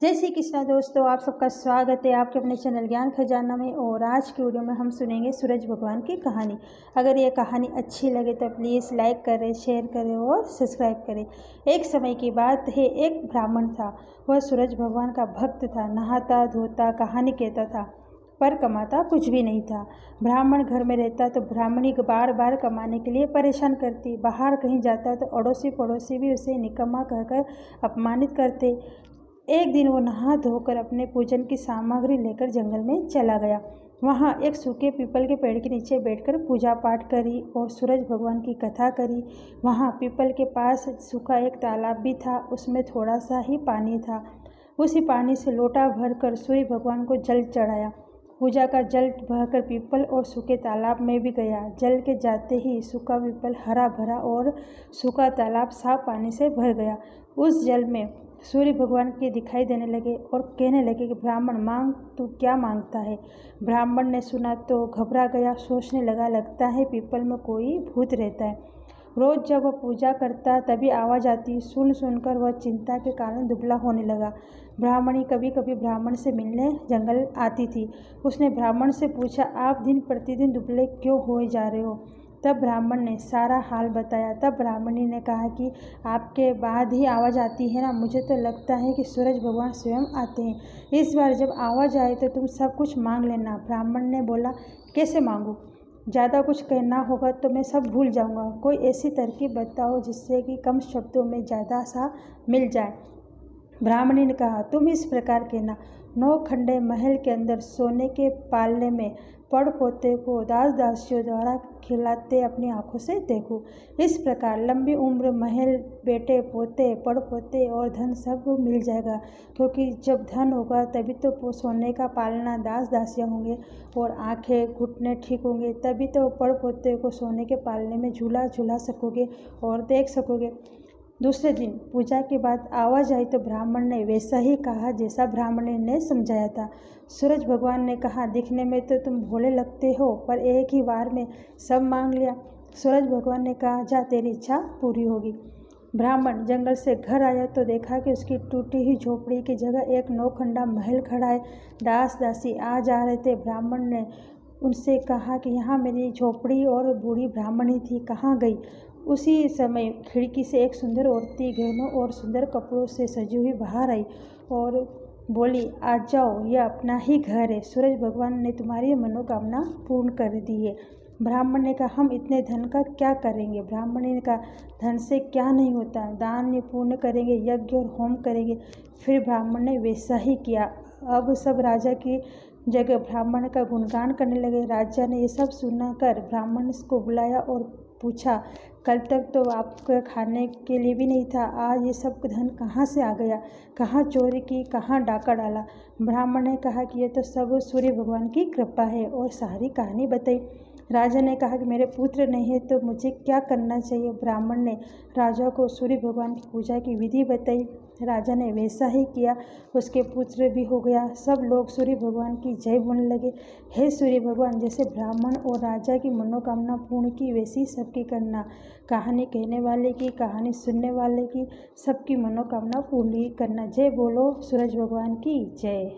जय श्री कृष्णा दोस्तों, आप सबका स्वागत है आपके अपने चैनल ज्ञान खजाना में। और आज की वीडियो में हम सुनेंगे सूरज भगवान की कहानी। अगर ये कहानी अच्छी लगे तो प्लीज़ लाइक करें, शेयर करें और सब्सक्राइब करें। एक समय की बात है, एक ब्राह्मण था। वह सूरज भगवान का भक्त था। नहाता धोता, कहानी कहता था, पर कमाता कुछ भी नहीं था। ब्राह्मण घर में रहता तो ब्राह्मणी बार बार कमाने के लिए परेशान करती। बाहर कहीं जाता तो अड़ोसी पड़ोसी भी उसे निकम्मा कहकर अपमानित करते। एक दिन वो नहा धोकर अपने पूजन की सामग्री लेकर जंगल में चला गया। वहाँ एक सूखे पीपल के पेड़ के नीचे बैठकर पूजा पाठ करी और सूरज भगवान की कथा करी। वहाँ पीपल के पास सूखा एक तालाब भी था, उसमें थोड़ा सा ही पानी था। उसी पानी से लोटा भरकर सूर्य भगवान को जल चढ़ाया। पूजा का जल बहकर पीपल और सूखे तालाब में भी गया। जल के जाते ही सूखा पीपल हरा भरा और सूखा तालाब साफ पानी से भर गया। उस जल में सूर्य भगवान के दिखाई देने लगे और कहने लगे कि ब्राह्मण, मांग, तू क्या मांगता है। ब्राह्मण ने सुना तो घबरा गया। सोचने लगा, लगता है पीपल में कोई भूत रहता है। रोज़ जब वह पूजा करता तभी आवाज़ आती। सुनकर वह चिंता के कारण दुबला होने लगा। ब्राह्मणी कभी कभी ब्राह्मण से मिलने जंगल आती थी। उसने ब्राह्मण से पूछा, आप दिन प्रतिदिन दुबले क्यों हो जा रहे हो। तब ब्राह्मण ने सारा हाल बताया। तब ब्राह्मणी ने कहा कि आपके बाद ही आवाज़ आती है ना, मुझे तो लगता है कि सूरज भगवान स्वयं आते हैं। इस बार जब आवाज़ आए तो तुम सब कुछ मांग लेना। ब्राह्मण ने बोला, कैसे मांगूँ, ज़्यादा कुछ कहना होगा तो मैं सब भूल जाऊंगा। कोई ऐसी तरकीब बताओ जिससे कि कम शब्दों में ज़्यादा सा मिल जाए। ब्राह्मणी ने कहा, तुम इस प्रकार कहना, 9 खंडे महल के अंदर सोने के पालने में पड़ पोते को दास दासियों द्वारा खिलाते अपनी आंखों से देखो। इस प्रकार लंबी उम्र, महल, बेटे पोते, पड़ पोते और धन सब मिल जाएगा। क्योंकि जब धन होगा तभी तो सोने का पालना, दास दासियाँ होंगे और आंखें घुटने ठीक होंगे, तभी तो पड़ पोते को सोने के पालने में झूला झूला सकोगे और देख सकोगे। दूसरे दिन पूजा के बाद आवाज़ आई तो ब्राह्मण ने वैसा ही कहा जैसा ब्राह्मणी ने समझाया था। सूरज भगवान ने कहा, दिखने में तो तुम भोले लगते हो, पर एक ही बार में सब मांग लिया। सूरज भगवान ने कहा, जा, तेरी इच्छा पूरी होगी। ब्राह्मण जंगल से घर आया तो देखा कि उसकी टूटी हुई झोपड़ी की जगह एक 9 खंडा महल खड़ा है। दास दासी आ जा रहे थे। ब्राह्मण ने उनसे कहा कि यहाँ मेरी झोपड़ी और बूढ़ी ब्राह्मणी थी, कहाँ गई। उसी समय खिड़की से एक सुंदर औरती गहनों और सुंदर कपड़ों से सजी हुई बाहर आई और बोली, आ जाओ, यह अपना ही घर है। सूरज भगवान ने तुम्हारी मनोकामना पूर्ण कर दी है। ब्राह्मण ने कहा, हम इतने धन का क्या करेंगे। ब्राह्मणी ने कहा, धन से क्या नहीं होता, दान पुण्य करेंगे, यज्ञ और होम करेंगे। फिर ब्राह्मण ने वैसा ही किया। अब सब राजा की जगह ब्राह्मण का गुणगान करने लगे। राजा ने ये सब सुनकर ब्राह्मण को बुलाया और पूछा, कल तक तो आपका खाने के लिए भी नहीं था, आज ये सब धन कहाँ से आ गया, कहाँ चोरी की, कहाँ डाका डाला। ब्राह्मण ने कहा कि ये तो सब सूर्य भगवान की कृपा है और सारी कहानी बताई। राजा ने कहा कि मेरे पुत्र नहीं है तो मुझे क्या करना चाहिए। ब्राह्मण ने राजा को सूर्य भगवान की पूजा की विधि बताई। राजा ने वैसा ही किया, उसके पुत्र भी हो गया। सब लोग सूर्य भगवान की जय बोलने लगे। हे सूर्य भगवान, जैसे ब्राह्मण और राजा की मनोकामना पूर्ण की, वैसी सबकी करना। कहानी कहने वाले की, कहानी सुनने वाले की, सबकी मनोकामना पूर्ण करना। जय बोलो सूरज भगवान की जय।